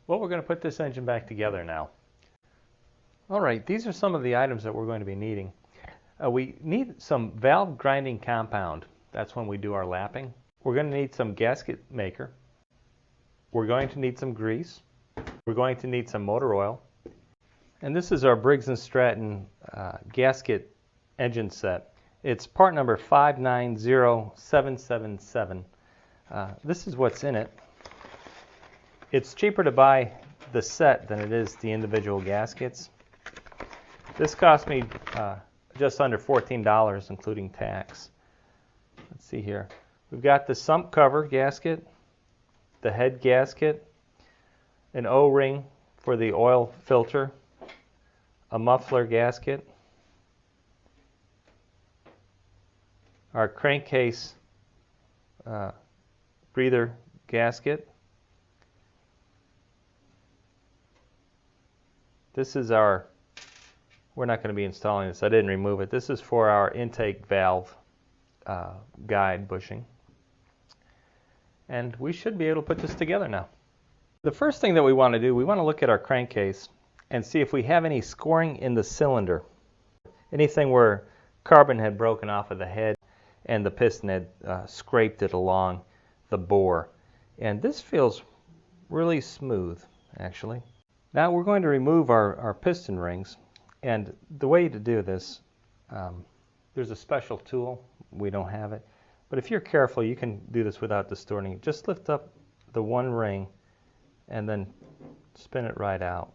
Well, we're going to put this engine back together now. Alright, these are some of the items that we're going to be needing. We need some valve grinding compound. That's when we do our lapping. We're going to need some gasket maker. We're going to need some grease. We're going to need some motor oil. And this is our Briggs & Stratton gasket engine set. It's part number 590777. This is what's in it. It's cheaper to buy the set than it is the individual gaskets. This cost me just under $14, including tax. Let's see here. We've got the sump cover gasket, the head gasket, an O-ring for the oil filter, a muffler gasket, our crankcase breather gasket. This is our, we're not going to be installing this, I didn't remove it. This is for our intake valve guide bushing. And we should be able to put this together now. The first thing that we want to do, we want to look at our crankcase and see if we have any scoring in the cylinder. Anything where carbon had broken off of the head and the piston had scraped it along the bore. And this feels really smooth, actually. Now we're going to remove our piston rings. And the way to do this, there's a special tool. We don't have it. But if you're careful, you can do this without distorting it. Just lift up the one ring and then spin it right out.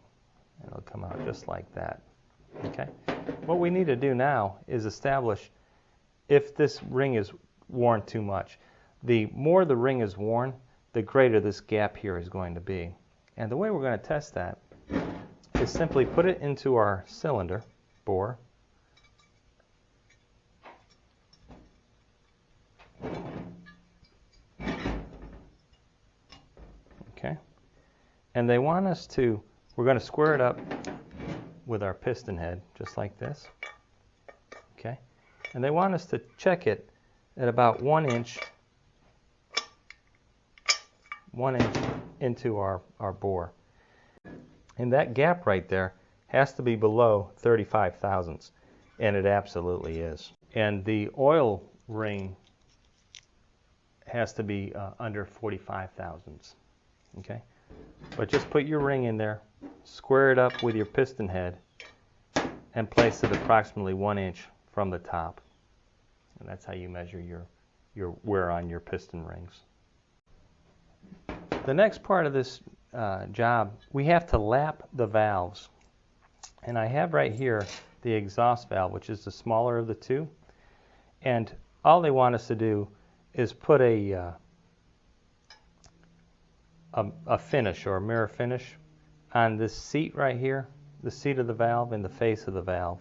And it'll come out just like that. Okay? What we need to do now is establish if this ring is worn too much. The more the ring is worn, the greater this gap here is going to be. And the way we're going to test that is simply put it into our cylinder bore. Okay. And they want us to, we're going to square it up with our piston head, just like this. Okay. And they want us to check it at about 1 inch into our bore. And that gap right there has to be below 35 thousandths, and it absolutely is. And the oil ring has to be under 45 thousandths. Okay? But just put your ring in there, square it up with your piston head, and place it approximately 1 inch from the top. And that's how you measure your wear on your piston rings. The next part of this job, we have to lap the valves. And I have right here the exhaust valve, which is the smaller of the two. And all they want us to do is put a finish or a mirror finish on this seat right here, the seat of the valve and the face of the valve.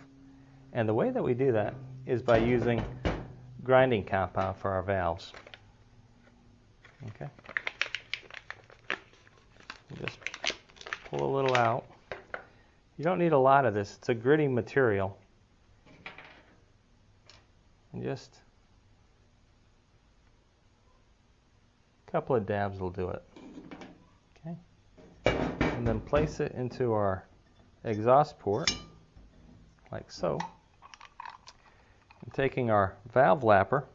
And the way that we do that is by using grinding compound for our valves. Okay. Just pull a little out. You don't need a lot of this. It's a gritty material. And just a couple of dabs will do it. Okay. And then place it into our exhaust port, like so. And taking our valve lapper,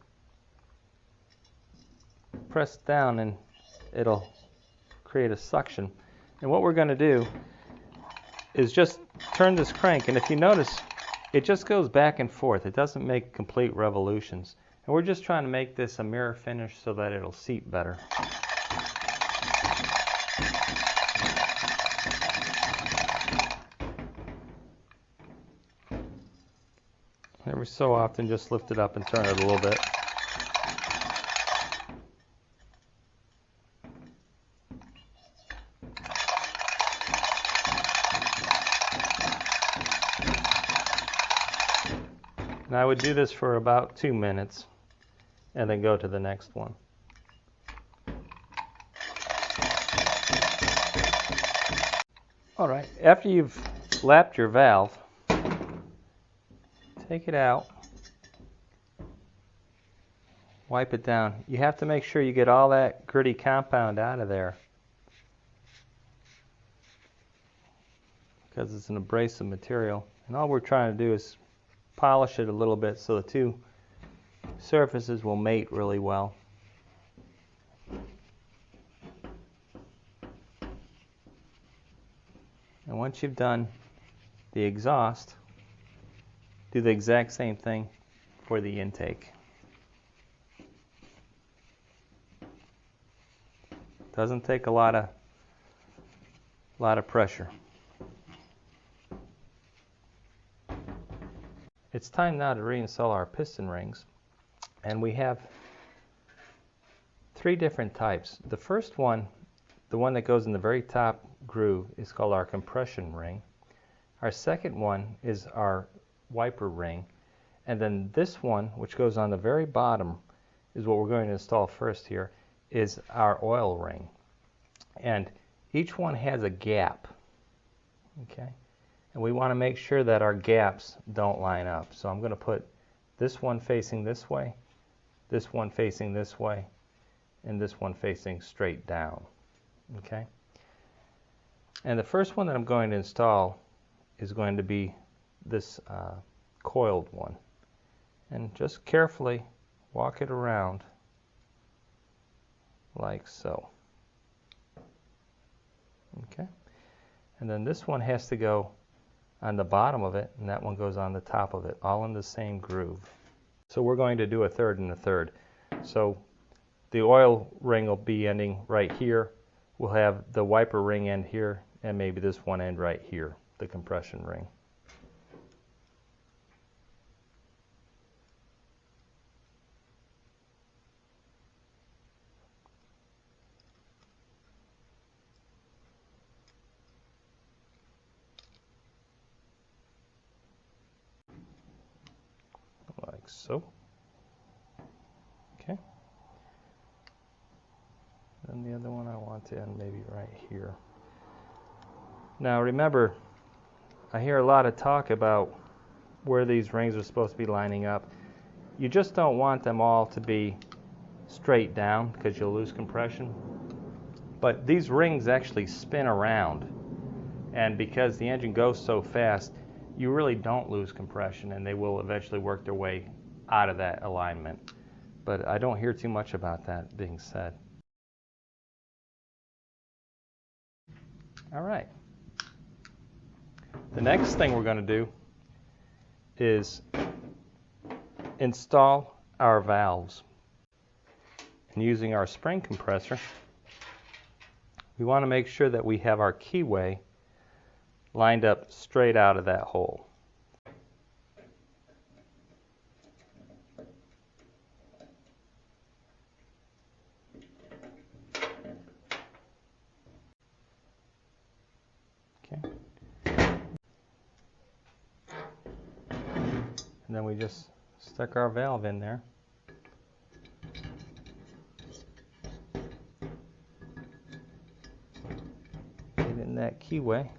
press down and it'll create a suction. And what we're going to do is just turn this crank, and if you notice, it just goes back and forth. It doesn't make complete revolutions. And we're just trying to make this a mirror finish so that it'll seat better. Every so often, just lift it up and turn it a little bit. And I would do this for about 2 minutes and then go to the next one. Alright, after you've lapped your valve, take it out, wipe it down. You have to make sure you get all that gritty compound out of there. because it's an abrasive material. And all we're trying to do is polish it a little bit so the two surfaces will mate really well. And once you've done the exhaust, do the exact same thing for the intake. Doesn't take a lot of pressure. It's time now to reinstall our piston rings, and we have 3 different types. The first one, the one that goes in the very top groove, is called our compression ring. Our second one is our wiper ring, and then this one, which goes on the very bottom, is what we're going to install first here, is our oil ring. And each one has a gap, okay? And we want to make sure that our gaps don't line up. So I'm going to put this one facing this way, this one facing this way, and this one facing straight down, okay? And the first one that I'm going to install is going to be this coiled one. And just carefully walk it around like so. Okay, and then this one has to go on the bottom of it, and that one goes on the top of it, all in the same groove. So we're going to do a third and a third. So the oil ring will be ending right here. We'll have the wiper ring end here, and maybe this one end right here, the compression ring. Like so. Okay. Then the other one I want to end maybe right here. Now remember, I hear a lot of talk about where these rings are supposed to be lining up. You just don't want them all to be straight down because you'll lose compression. But these rings actually spin around, and because the engine goes so fast, you really don't lose compression, and they will eventually work their way out of that alignment. But I don't hear too much about that being said. All right. The next thing we're going to do is install our valves. And using our spring compressor, we want to make sure that we have our keyway lined up straight out of that hole. Okay. And then we just stuck our valve in there. Get in that keyway.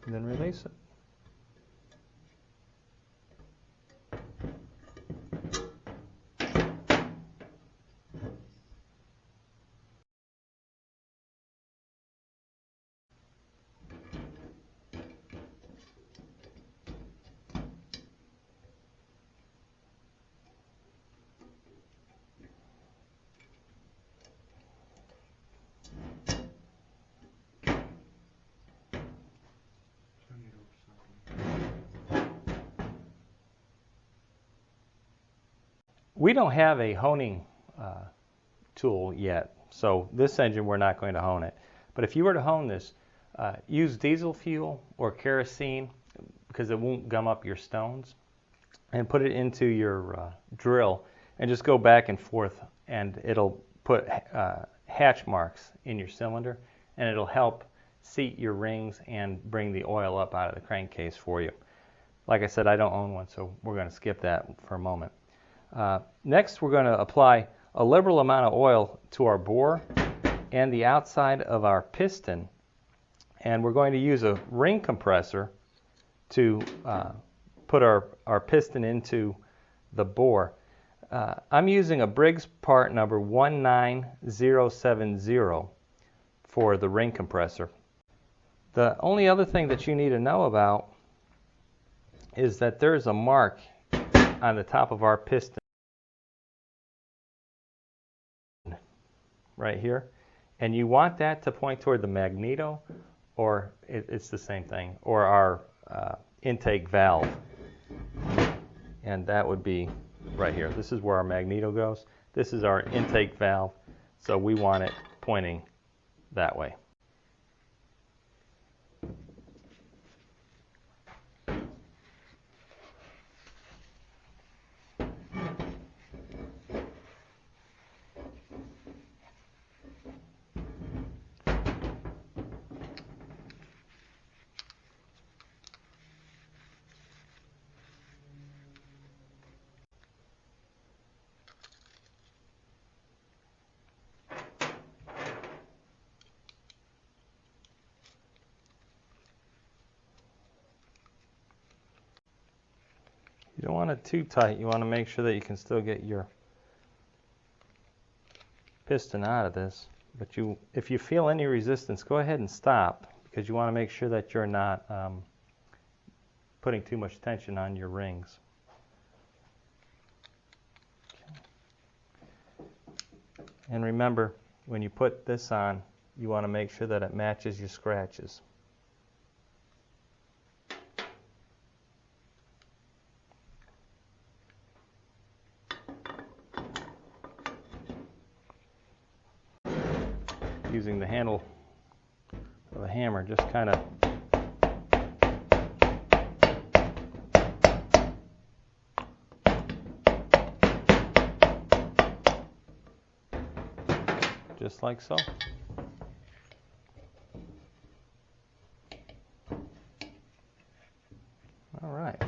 And then release it. We don't have a honing tool yet, so this engine we're not going to hone it. But if you were to hone this, use diesel fuel or kerosene because it won't gum up your stones, and put it into your drill and just go back and forth, and it'll put hatch marks in your cylinder, and it'll help seat your rings and bring the oil up out of the crankcase for you. Like I said, I don't own one, so we're going to skip that for a moment. Next, we're going to apply a liberal amount of oil to our bore and the outside of our piston, and we're going to use a ring compressor to put our piston into the bore. I'm using a Briggs part number 19070 for the ring compressor. The only other thing that you need to know about is that there's a mark on the top of our piston right here, and you want that to point toward the Magneto, or it's the same thing, or our intake valve, and that would be right here. This is where our Magneto goes. This is our intake valve, so we want it pointing that way. You don't want it too tight. You want to make sure that you can still get your piston out of this. But if you feel any resistance, go ahead and stop, because you want to make sure that you're not putting too much tension on your rings. Okay. And remember, when you put this on, you want to make sure that it matches your scratches. Using the handle of a hammer, just kind of just like so. All right.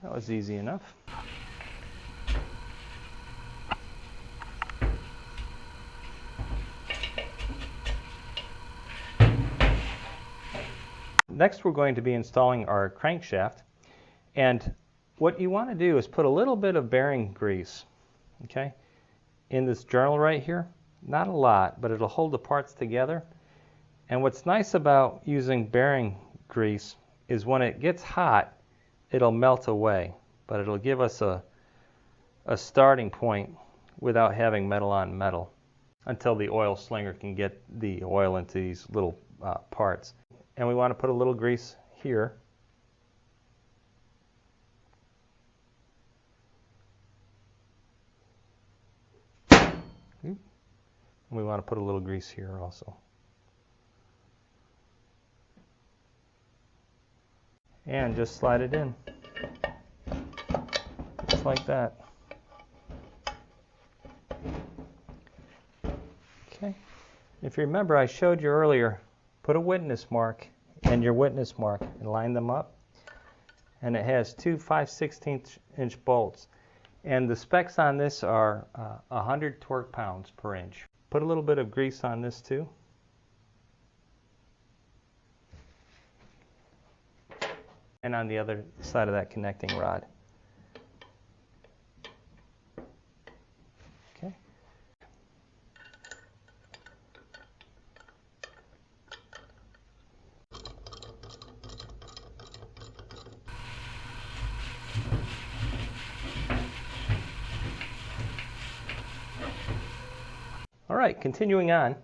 That was easy enough. Next, we're going to be installing our crankshaft, and what you want to do is put a little bit of bearing grease, okay, in this journal right here. Not a lot, but it'll hold the parts together. And what's nice about using bearing grease is when it gets hot, it'll melt away, but it'll give us a starting point without having metal on metal until the oil slinger can get the oil into these little parts. And we want to put a little grease here. And we want to put a little grease here also. And just slide it in, just like that. Okay. If you remember, I showed you earlier, put a witness mark and your witness mark and line them up. And it has two 5/16" bolts. And the specs on this are 100 torque pounds per inch. Put a little bit of grease on this too. And on the other side of that connecting rod. Okay. All right, continuing on,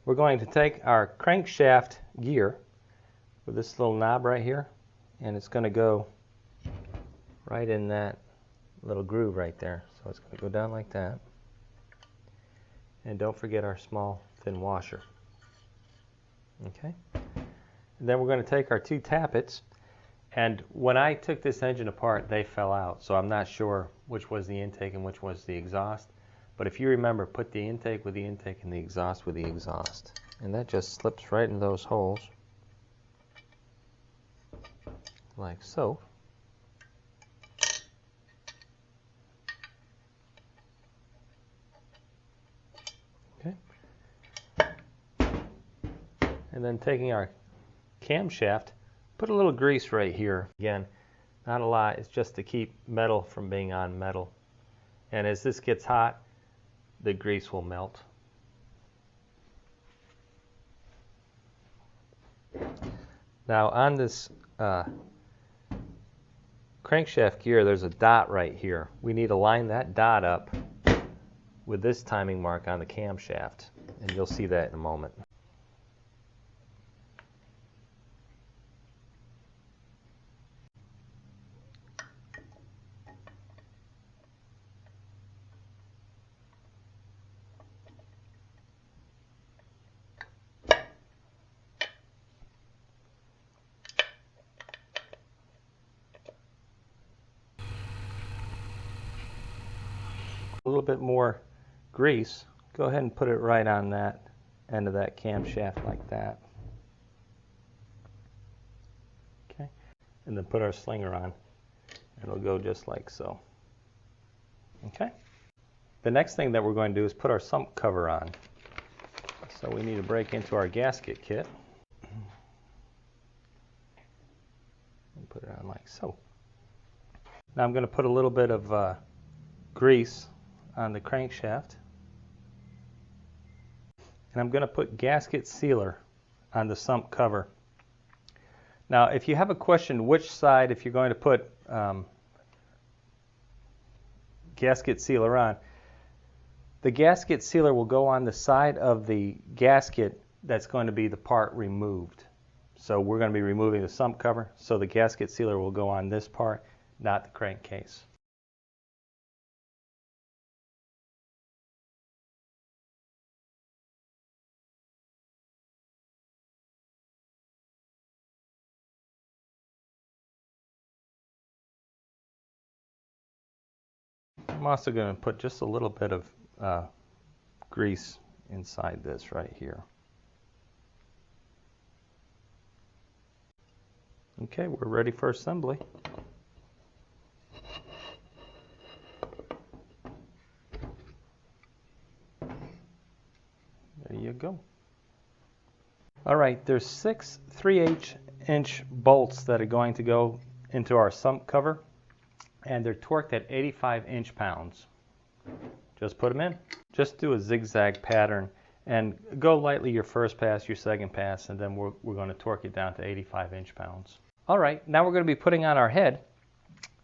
we're going to take our crankshaft gear with this little knob right here, and it's going to go right in that little groove right there. So it's going to go down like that. And don't forget our small thin washer. Okay. And then we're going to take our two tappets, and when I took this engine apart, they fell out, so I'm not sure which was the intake and which was the exhaust. But if you remember, put the intake with the intake and the exhaust with the exhaust. And that just slips right in those holes, like so. Okay. And then taking our camshaft, put a little grease right here. Again, not a lot, it's just to keep metal from being on metal. And as this gets hot, the grease will melt. Now on this crankshaft gear, there's a dot right here. We need to line that dot up with this timing mark on the camshaft, and you'll see that in a moment. A little bit more grease, go ahead and put it right on that end of that camshaft like that. Okay, and then put our slinger on, and it'll go just like so. Okay, the next thing that we're going to do is put our sump cover on. So we need to break into our gasket kit and put it on like so. Now I'm going to put a little bit of grease on the crankshaft, and I'm going to put gasket sealer on the sump cover. Now if you have a question which side, if you're going to put gasket sealer on, the gasket sealer will go on the side of the gasket that's going to be the part removed. So we're going to be removing the sump cover, so the gasket sealer will go on this part, not the crankcase. I'm also going to put just a little bit of grease inside this right here. Okay, we're ready for assembly. There you go. All right, there's 6 3/8-inch bolts that are going to go into our sump cover, and they're torqued at 85 inch-pounds. Just put them in. Just do a zigzag pattern and go lightly your first pass, your second pass, and then we're going to torque it down to 85 inch-pounds. All right, now we're going to be putting on our head,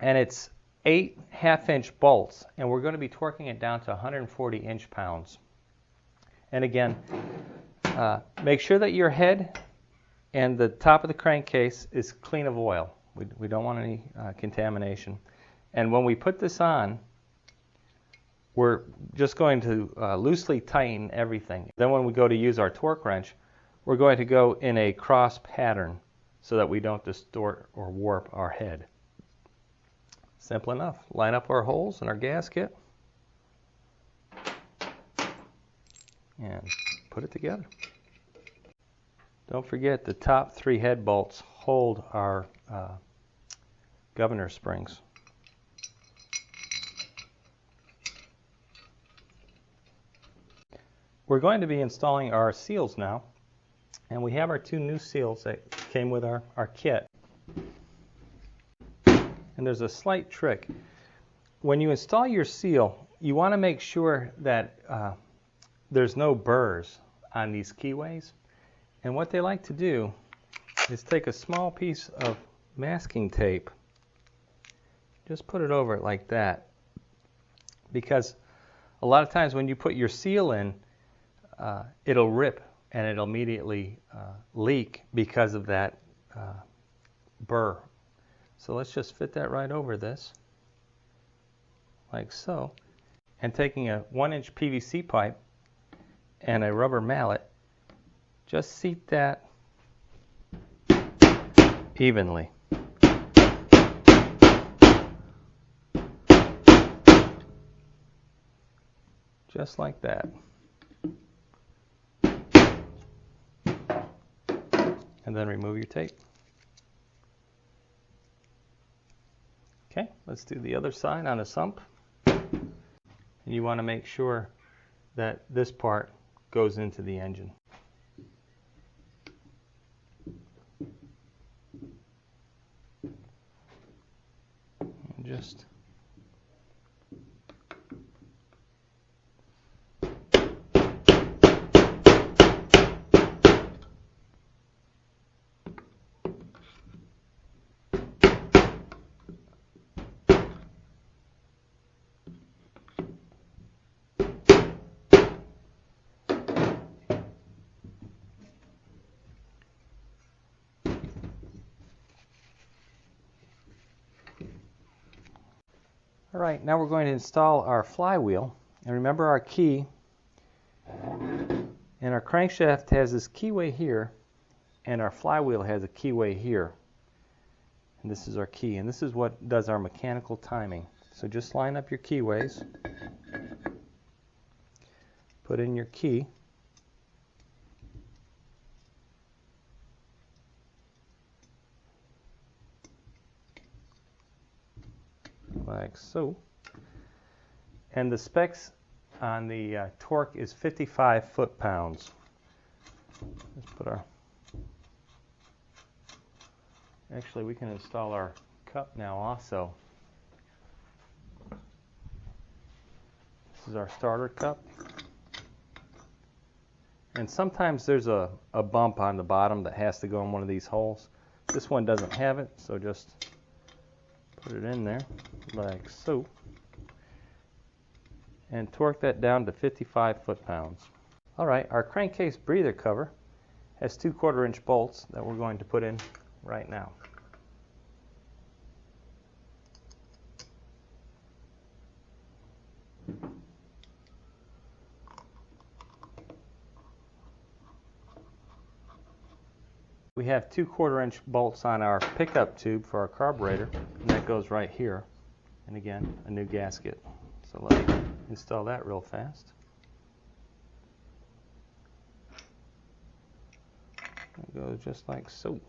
and it's 8 1/2-inch bolts, and we're going to be torquing it down to 140 inch-pounds. And again, make sure that your head and the top of the crankcase is clean of oil. We don't want any contamination. And when we put this on, we're just going to loosely tighten everything. Then when we go to use our torque wrench, we're going to go in a cross pattern so that we don't distort or warp our head. Simple enough. Line up our holes in our gasket and put it together. Don't forget the top 3 head bolts hold our governor springs. We're going to be installing our seals now, and we have our 2 new seals that came with our kit. And there's a slight trick. When you install your seal, you want to make sure that there's no burrs on these keyways. And what they like to do is take a small piece of masking tape, just put it over it like that, because a lot of times when you put your seal in, it'll rip and it'll immediately leak because of that burr. So let's just fit that right over this, like so. And taking a 1-inch PVC pipe and a rubber mallet, just seat that evenly. Just like that. And then remove your tape. Okay, let's do the other side on a sump. And you want to make sure that this part goes into the engine. just all right, now we're going to install our flywheel. And remember our key, and our crankshaft has this keyway here, and our flywheel has a keyway here. And this is our key, and this is what does our mechanical timing. So just line up your keyways, put in your key, like so. And the specs on the torque is 55 foot-pounds. Let's put our... Actually, we can install our cup now also. This is our starter cup. And sometimes there's a bump on the bottom that has to go in one of these holes. This one doesn't have it, so just put it in there like so. And torque that down to 55 foot-pounds. All right, our crankcase breather cover has 2 1/4-inch bolts that we're going to put in right now. We have 2 1/4-inch bolts on our pickup tube for our carburetor, and that goes right here. And again, a new gasket. So let me install that real fast. It goes just like so.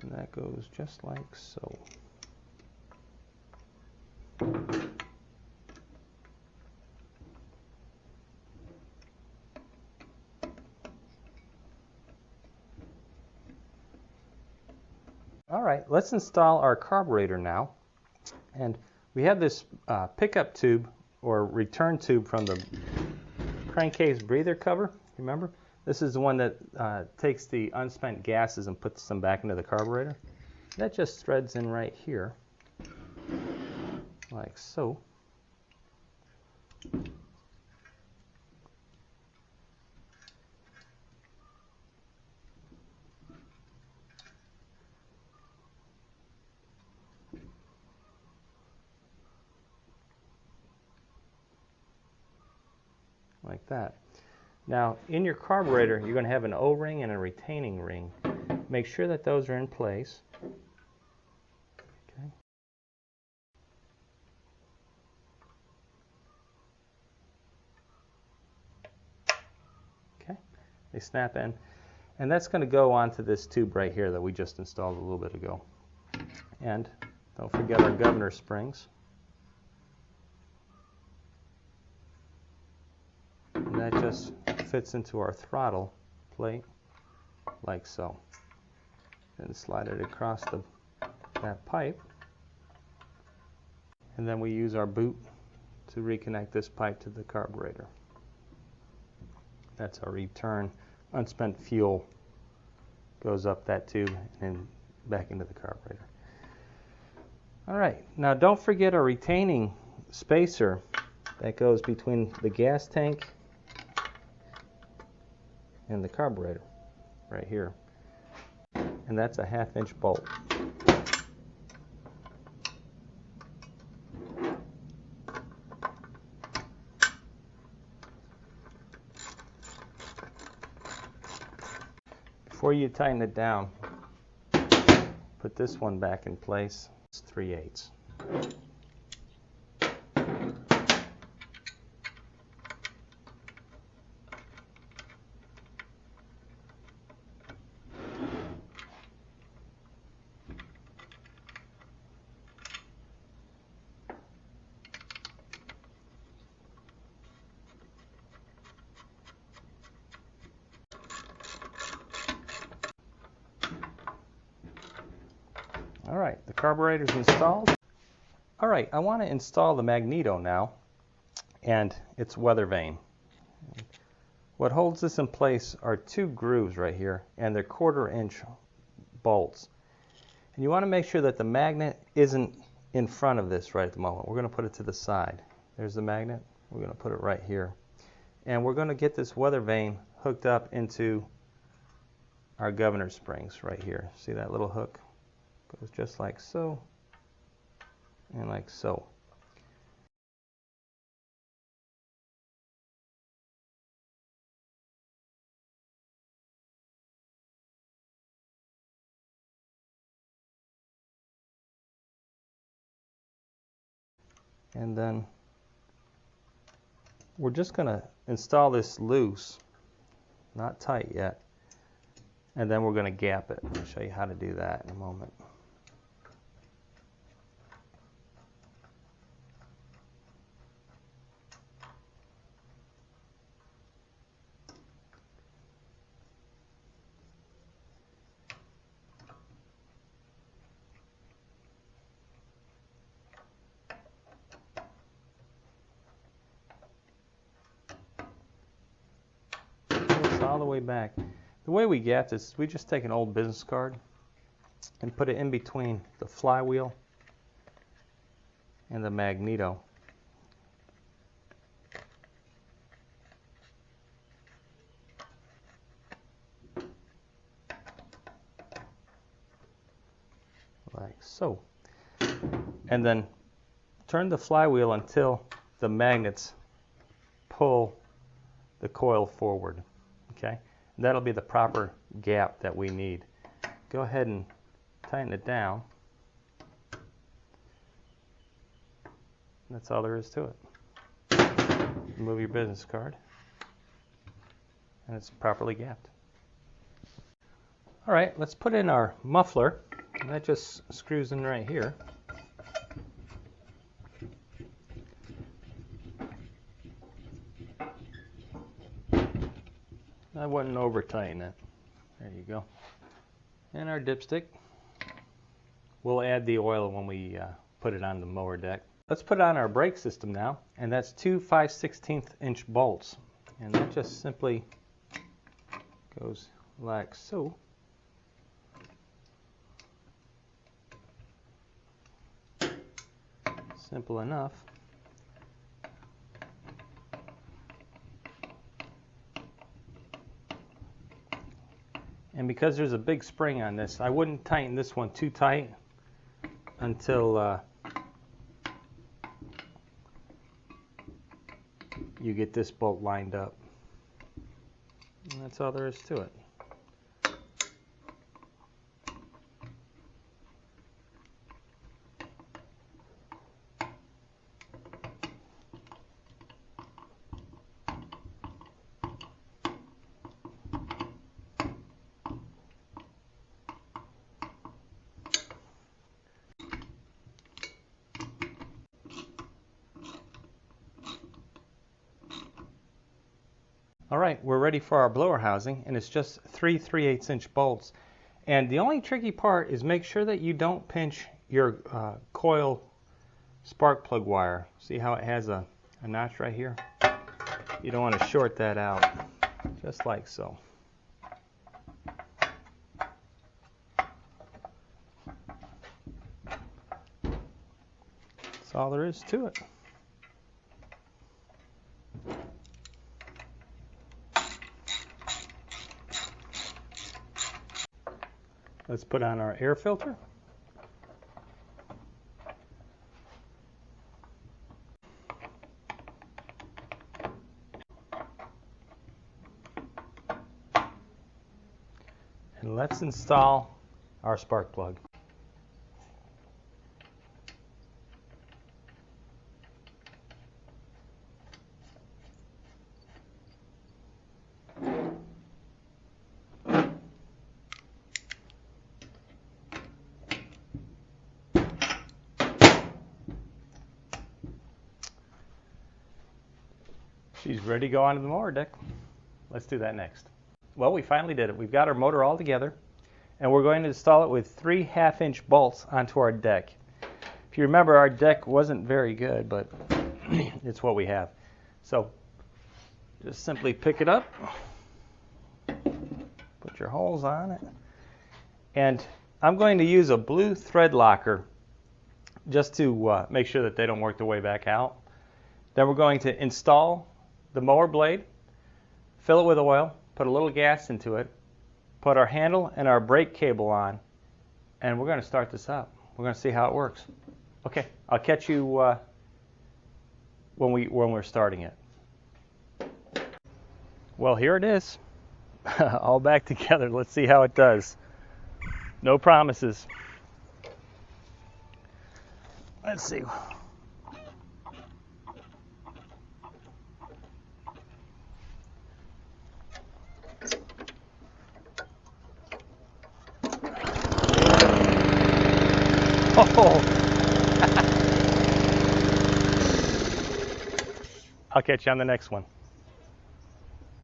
And that goes just like so. All right, let's install our carburetor now. And we have this pickup tube or return tube from the crankcase breather cover. Remember? This is the one that takes the unspent gases and puts them back into the carburetor. That just threads in right here, like so. Like that. Now, in your carburetor, you're going to have an O-ring and a retaining ring. Make sure that those are in place. Okay. Okay. They snap in. And that's going to go onto this tube right here that we just installed a little bit ago. And don't forget our governor springs. And that just fits into our throttle plate like so. Then slide it across that pipe. And then we use our boot to reconnect this pipe to the carburetor. That's our return. Unspent fuel goes up that tube and back into the carburetor. All right, now don't forget our retaining spacer that goes between the gas tank and the carburetor right here. And that's a 1/2-inch bolt. Before you tighten it down, put this one back in place. It's 3/8. All right, the carburetor's installed. All right, I want to install the Magneto now and its weather vane. What holds this in place are two grooves right here, and they're 1/4-inch bolts. And you want to make sure that the magnet isn't in front of this right at the moment. We're going to put it to the side. There's the magnet. We're going to put it right here. And we're going to get this weather vane hooked up into our governor springs right here. See that little hook? Goes just like so and like so. And then we're just going to install this loose, not tight yet, and then we're going to gap it. I'll show you how to do that in a moment. All the way back. The way we gap this, we just take an old business card and put it in between the flywheel and the Magneto. Like so. And then turn the flywheel until the magnets pull the coil forward. Okay, and that'll be the proper gap that we need. Go ahead and tighten it down. That's all there is to it. Remove your business card, and it's properly gapped. All right, let's put in our muffler, and that just screws in right here. I wouldn't over tighten it. There you go. And our dipstick. We'll add the oil when we put it on the mower deck. Let's put on our brake system now, and that's two 5/16" bolts. And that just simply goes like so. Simple enough. And because there's a big spring on this, I wouldn't tighten this one too tight until you get this bolt lined up. And that's all there is to it. All right, we're ready for our blower housing, and it's just 3 3/8" bolts. And the only tricky part is make sure that you don't pinch your coil spark plug wire. See how it has a notch right here? You don't want to short that out, just like so. That's all there is to it. Let's put on our air filter. And let's install our spark plug. She's ready to go onto the mower deck. Let's do that next. Well, we finally did it. We've got our motor all together, and we're going to install it with 3 1/2-inch bolts onto our deck. If you remember, our deck wasn't very good, but it's what we have. So just simply pick it up, put your holes on it, and I'm going to use a blue thread locker just to make sure that they don't work their way back out. Then we're going to install the mower blade, fill it with oil, put a little gas into it, put our handle and our brake cable on, and we're going to start this up. We're going to see how it works. Okay, I'll catch you when we're starting it. Well, here it is, all back together. Let's see how it does. No promises. Let's see. Oh. I'll catch you on the next one.